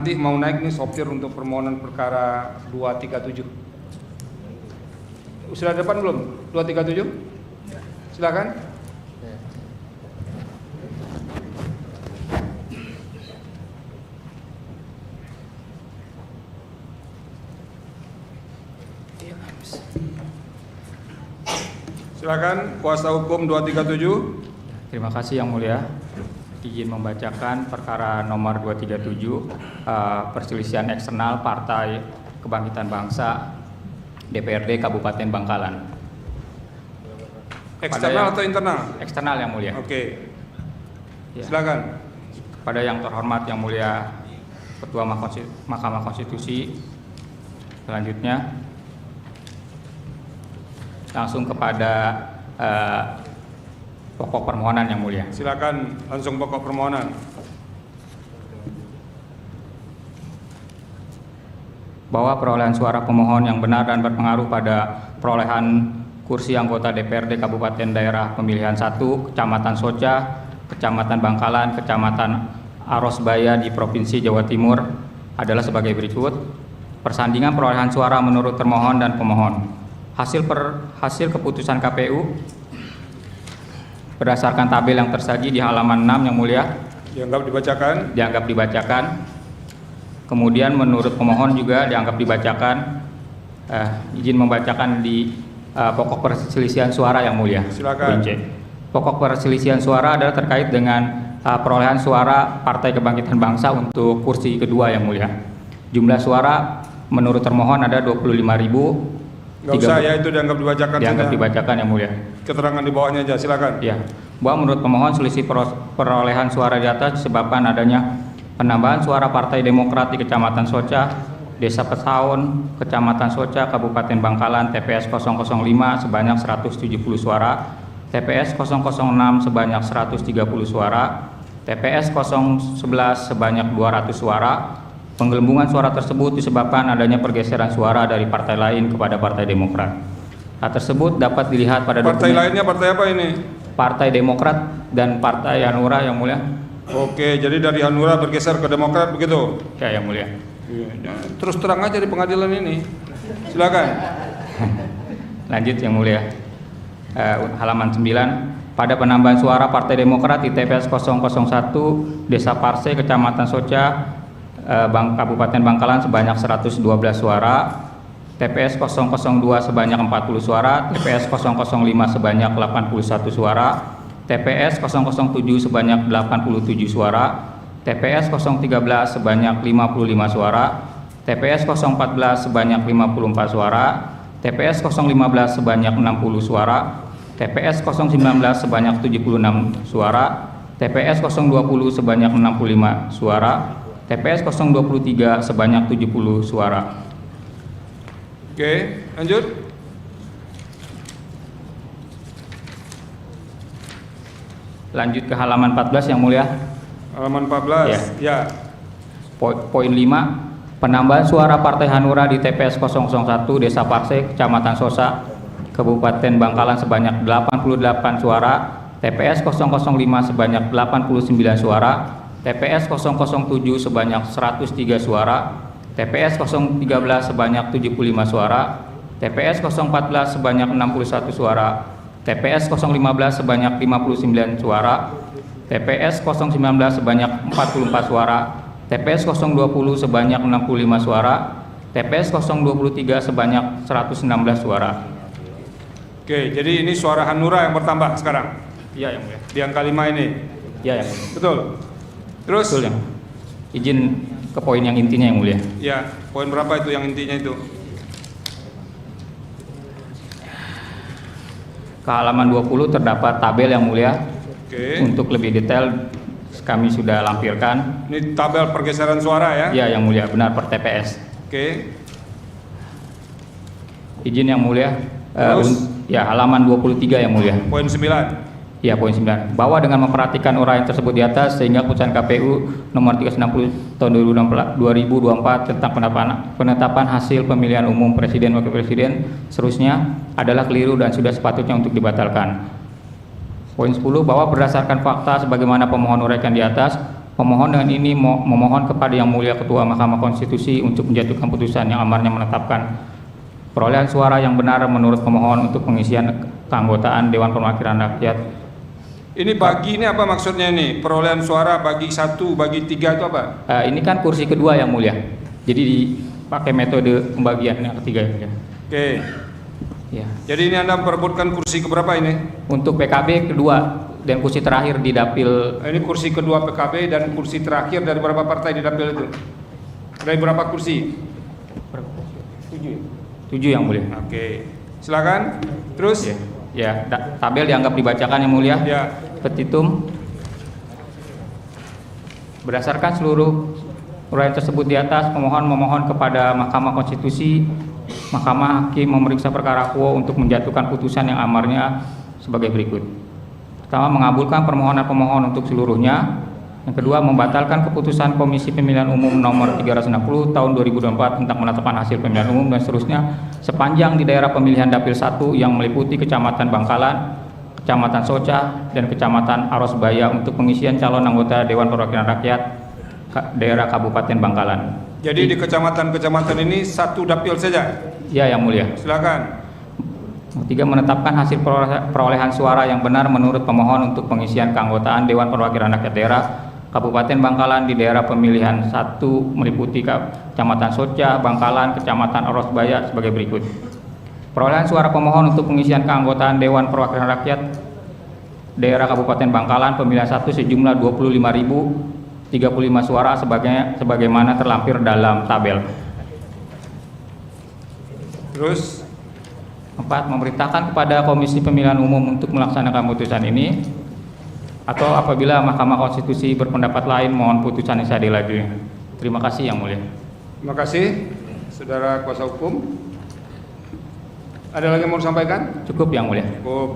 Nanti mau naik nih sopir untuk permohonan perkara 237. Sudah depan belum? 237? Silakan. Silakan kuasa hukum 237. Terima kasih Yang Mulia. Izin membacakan perkara nomor 237 perselisihan eksternal Partai Kebangkitan Bangsa DPRD Kabupaten Bangkalan. Eksternal atau internal? Eksternal Yang Mulia. Oke. Ya. Silakan. Kepada yang terhormat Yang Mulia Ketua Mahkamah Konstitusi, selanjutnya langsung kepada pokok permohonan Yang Mulia. Silakan langsung pokok permohonan. Bahwa perolehan suara pemohon yang benar dan berpengaruh pada perolehan kursi anggota DPRD Kabupaten Daerah Pemilihan 1, Kecamatan Soca, Kecamatan Bangkalan, Kecamatan Arosbaya di Provinsi Jawa Timur adalah sebagai berikut. Persandingan perolehan suara menurut termohon dan pemohon. Hasil keputusan KPU berdasarkan tabel yang tersaji di halaman 6 Yang Mulia. Dianggap dibacakan. Kemudian menurut pemohon juga dianggap dibacakan. Izin membacakan di pokok perselisihan suara Yang Mulia. Silakan. Pokok perselisihan suara adalah terkait dengan perolehan suara Partai Kebangkitan Bangsa untuk kursi kedua Yang Mulia. Jumlah suara menurut termohon ada 25.000. Nggak usah ya, itu dianggap dibacakan. Dianggap dibacakan Yang Mulia. Keterangan di bawahnya aja, silakan. Ya, bahwa menurut pemohon selisih perolehan suara di atas disebabkan adanya penambahan suara Partai Demokrat di Kecamatan Soca, Desa Pesaun, Kecamatan Soca, Kabupaten Bangkalan, TPS 005 sebanyak 170 suara, TPS 006 sebanyak 130 suara, TPS 011 sebanyak 200 suara. Penggelembungan suara tersebut disebabkan adanya pergeseran suara dari partai lain kepada Partai Demokrat. Hal tersebut dapat dilihat pada partai lainnya. Partai apa ini? Partai Demokrat dan Partai Hanura Yang Mulia. Oke, jadi dari Hanura bergeser ke Demokrat begitu? Ya Yang Mulia. Terus terang aja di pengadilan ini. Silakan. Lanjut Yang Mulia. Halaman 9. Pada penambahan suara Partai Demokrat di TPS 001 Desa Parse, Kecamatan Soca, Kabupaten Bangkalan sebanyak 112 suara, TPS 002 sebanyak 40 suara, TPS 005 sebanyak 81 suara, TPS 007 sebanyak 87 suara, TPS 013 sebanyak 55 suara, TPS 014 sebanyak 54 suara, TPS 015 sebanyak 60 suara, TPS 019 sebanyak 76 suara, TPS 020 sebanyak 65 suara, TPS 023 sebanyak 70 suara. Oke, lanjut. Lanjut ke halaman 14 Yang Mulia. Halaman 14. Ya. Poin 5. Penambahan suara Partai Hanura di TPS 001 Desa Parse, Kecamatan Sosa, Kabupaten Bangkalan sebanyak 88 suara, TPS 005 sebanyak 89 suara, TPS 007 sebanyak 103 suara, TPS 013 sebanyak 75 suara, TPS 014 sebanyak 61 suara, TPS 015 sebanyak 59 suara, TPS 019 sebanyak 44 suara, TPS 020 sebanyak 65 suara, TPS 023 sebanyak 116 suara. Oke, jadi ini suara Hanura yang bertambah sekarang? Iya Yang Mulia. Di angka 5 ini? Iya Yang Mulia. Betul? Terus? Betul Yang. Izin ke poin yang intinya Yang Mulia. Ya, poin berapa itu yang intinya itu? Ke halaman 20 terdapat tabel Yang Mulia. Oke. Untuk lebih detail kami sudah lampirkan. Ini tabel pergeseran suara ya? Iya Yang Mulia, benar per TPS. Oke. Izin Yang Mulia. Terus? Ya, halaman 23 Yang Mulia. Poin 9. Ya, poin 9. Bahwa dengan memperhatikan uraian tersebut di atas sehingga putusan KPU nomor 360 tahun 2024 tentang penetapan hasil pemilihan umum presiden wakil presiden seterusnya adalah keliru dan sudah sepatutnya untuk dibatalkan. Poin 10. Bahwa berdasarkan fakta sebagaimana pemohon uraikan di atas, Pemohon dengan ini memohon kepada Yang Mulia Ketua Mahkamah Konstitusi untuk menjatuhkan putusan yang amarnya menetapkan perolehan suara yang benar menurut pemohon untuk pengisian keanggotaan Dewan Perwakilan Rakyat. Ini bagi ini apa maksudnya ini? Perolehan suara bagi 1, bagi 3 itu apa? Ini kan kursi kedua Yang Mulia, jadi dipakai metode pembagian yang ketiga Yang Mulia. Oke. Ya. Jadi ini Anda memperebutkan kursi keberapa ini? Untuk PKB kedua dan kursi terakhir di dapil. Ini kursi kedua PKB dan kursi terakhir dari berapa partai di dapil itu? Dari berapa kursi? 7. 7 Yang Mulia. Oke. Silakan. Terus? Ya, tabel dianggap dibacakan Yang Mulia. Ya. Petitum. Berdasarkan seluruh uraian tersebut di atas, pemohon memohon kepada Mahkamah Konstitusi, Mahkamah Hakim memeriksa perkara quo untuk menjatuhkan putusan yang amarnya sebagai berikut. Pertama, mengabulkan permohonan pemohon untuk seluruhnya. Yang kedua, membatalkan keputusan Komisi Pemilihan Umum nomor 360 tahun 2024 tentang penetapan hasil pemilihan umum dan seterusnya sepanjang di daerah pemilihan Dapil 1 yang meliputi Kecamatan Bangkalan, Kecamatan Soca, dan Kecamatan Arosbaya untuk pengisian calon anggota Dewan Perwakilan Rakyat daerah Kabupaten Bangkalan. Jadi di kecamatan-kecamatan ini 1 dapil saja? Ya, Yang Mulia. Silakan. Ketiga, menetapkan hasil perolehan suara yang benar menurut pemohon untuk pengisian keanggotaan Dewan Perwakilan Rakyat daerah Kabupaten Bangkalan di daerah pemilihan 1 meliputi Kecamatan Soca, Bangkalan, Kecamatan Arosbaya sebagai berikut. Perolehan suara pemohon untuk pengisian keanggotaan Dewan Perwakilan Rakyat daerah Kabupaten Bangkalan pemilihan 1 sejumlah 25.035 suara sebagaimana terlampir dalam tabel. Terus? 4. Memerintahkan kepada Komisi Pemilihan Umum untuk melaksanakan putusan ini, atau apabila Mahkamah Konstitusi berpendapat lain mohon putusan yang seadil lagi. Terima kasih Yang Mulia. Terima kasih Saudara Kuasa Hukum. Ada lagi yang mau disampaikan? Cukup Yang Mulia. Cukup.